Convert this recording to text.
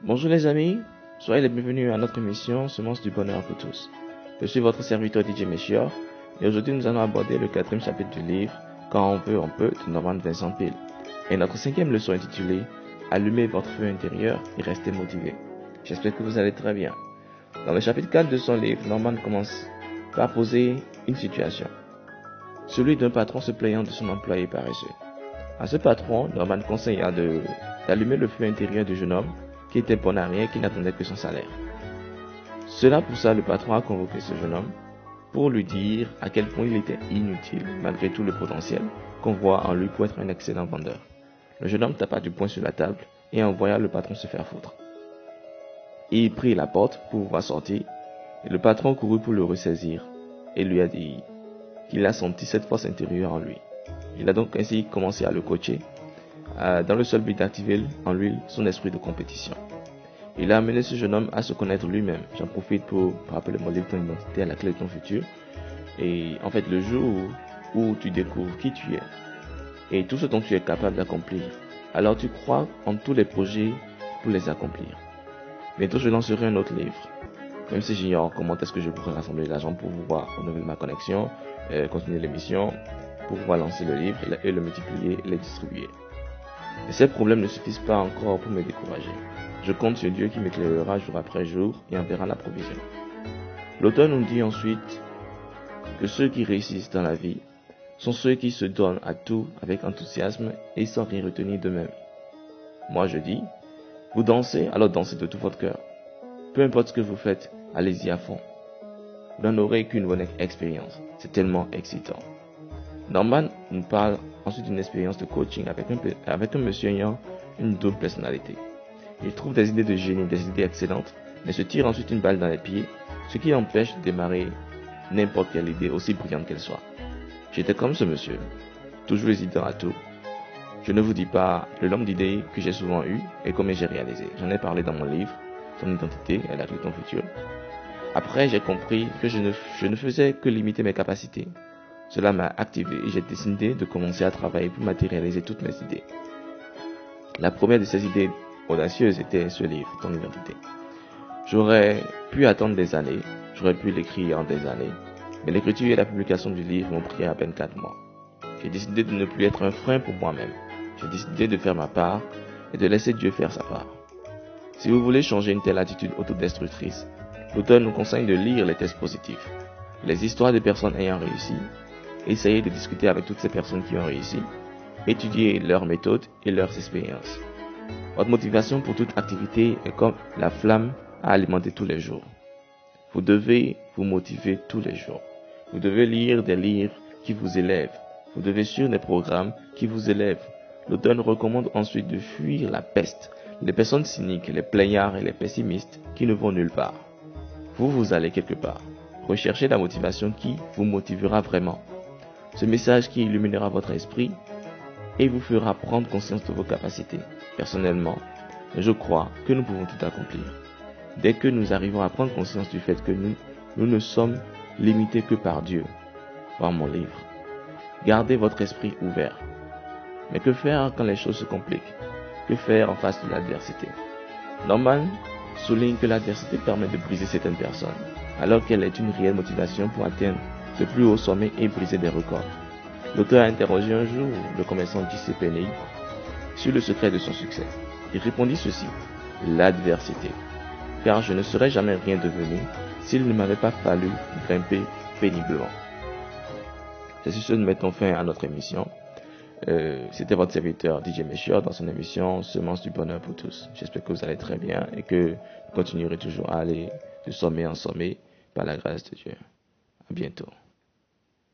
Bonjour les amis, soyez les bienvenus à notre émission Semence du bonheur pour tous. Je suis votre serviteur DJ Melchior et aujourd'hui nous allons aborder le 4e chapitre du livre Quand on veut, on peut de Norman Vincent Peale. Et notre 5e leçon intitulée Allumez votre feu intérieur et restez motivé. J'espère que vous allez très bien. Dans le chapitre 4 de son livre, Norman commence par poser une situation. Celui d'un patron se plaignant de son employé paresseux. À ce patron, Norman conseilla d'allumer le feu intérieur du jeune homme qui était bon à rien et qui n'attendait que son salaire. Cela poussa le patron à convoquer ce jeune homme pour lui dire à quel point il était inutile malgré tout le potentiel qu'on voit en lui pour être un excellent vendeur. Le jeune homme tapa du poing sur la table et envoya le patron se faire foutre. Il prit la porte pour pouvoir sortir et le patron courut pour le ressaisir et lui a dit qu'il a senti cette force intérieure en lui. Il a donc ainsi commencé à le coacher dans le seul but d'activer en lui son esprit de compétition. Il a amené ce jeune homme à se connaître lui-même. J'en profite pour rappeler mon livre Ton identité à la clé de ton futur. Et en fait, le jour où tu découvres qui tu es et tout ce dont tu es capable d'accomplir, alors tu crois en tous les projets pour les accomplir. Bientôt, je lancerai un autre livre. Même si j'ignore comment est-ce que je pourrais rassembler l'argent pour pouvoir renouveler ma connexion, continuer l'émission, pour pouvoir lancer le livre et le multiplier et le distribuer. Mais ces problèmes ne suffisent pas encore pour me décourager. Je compte sur Dieu qui m'éclairera jour après jour et enverra la provision. L'auteur nous dit ensuite que ceux qui réussissent dans la vie sont ceux qui se donnent à tout avec enthousiasme et sans rien retenir d'eux-mêmes. Moi je dis, vous dansez, alors dansez de tout votre cœur. Peu importe ce que vous faites, allez-y à fond. Vous n'en aurez qu'une bonne expérience. C'est tellement excitant. Norman nous parle ensuite d'une expérience de coaching avec un monsieur ayant une double personnalité. Il trouve des idées de génie, des idées excellentes, mais se tire ensuite une balle dans les pieds, ce qui empêche de démarrer n'importe quelle idée, aussi brillante qu'elle soit. J'étais comme ce monsieur, toujours hésitant à tout. Je ne vous dis pas le nombre d'idées que j'ai souvent eues et combien j'ai réalisé. J'en ai parlé dans mon livre, Ton identité à la clé de ton futur. Après, j'ai compris que je ne faisais que limiter mes capacités. Cela m'a activé et j'ai décidé de commencer à travailler pour matérialiser toutes mes idées. La première de ces idées audacieuses était ce livre, Ton identité. J'aurais pu attendre des années, j'aurais pu l'écrire en des années, mais l'écriture et la publication du livre m'ont pris à peine 4 mois. J'ai décidé de ne plus être un frein pour moi-même. J'ai décidé de faire ma part et de laisser Dieu faire sa part. Si vous voulez changer une telle attitude autodestructrice, l'auteur nous conseille de lire les tests positifs, les histoires de personnes ayant réussi, essayez de discuter avec toutes ces personnes qui ont réussi, étudiez leurs méthodes et leurs expériences. Votre motivation pour toute activité est comme la flamme à alimenter tous les jours. Vous devez vous motiver tous les jours. Vous devez lire des livres qui vous élèvent. Vous devez suivre des programmes qui vous élèvent. L'auteur nous recommande ensuite de fuir la peste, les personnes cyniques, les plaignards et les pessimistes qui ne vont nulle part. Vous allez quelque part. Recherchez la motivation qui vous motivera vraiment. Ce message qui illuminera votre esprit et vous fera prendre conscience de vos capacités. Personnellement, je crois que nous pouvons tout accomplir. Dès que nous arrivons à prendre conscience du fait que nous ne sommes limités que par Dieu. Voir mon livre. Gardez votre esprit ouvert. Mais que faire quand les choses se compliquent? Que faire en face de l'adversité? Norman souligne que l'adversité permet de briser certaines personnes, alors qu'elle est une réelle motivation pour atteindre le plus haut sommet et briser des records. L'auteur a interrogé un jour le commerçant J.C. Penney sur le secret de son succès. Il répondit ceci, l'adversité. Car je ne serais jamais rien devenu s'il ne m'avait pas fallu grimper péniblement. C'est sur ce que nous mettons fin à notre émission. C'était votre serviteur DJ Melchior dans son émission Semence du bonheur pour tous. J'espère que vous allez très bien et que vous continuerez toujours à aller de sommet en sommet par la grâce de Dieu. À bientôt.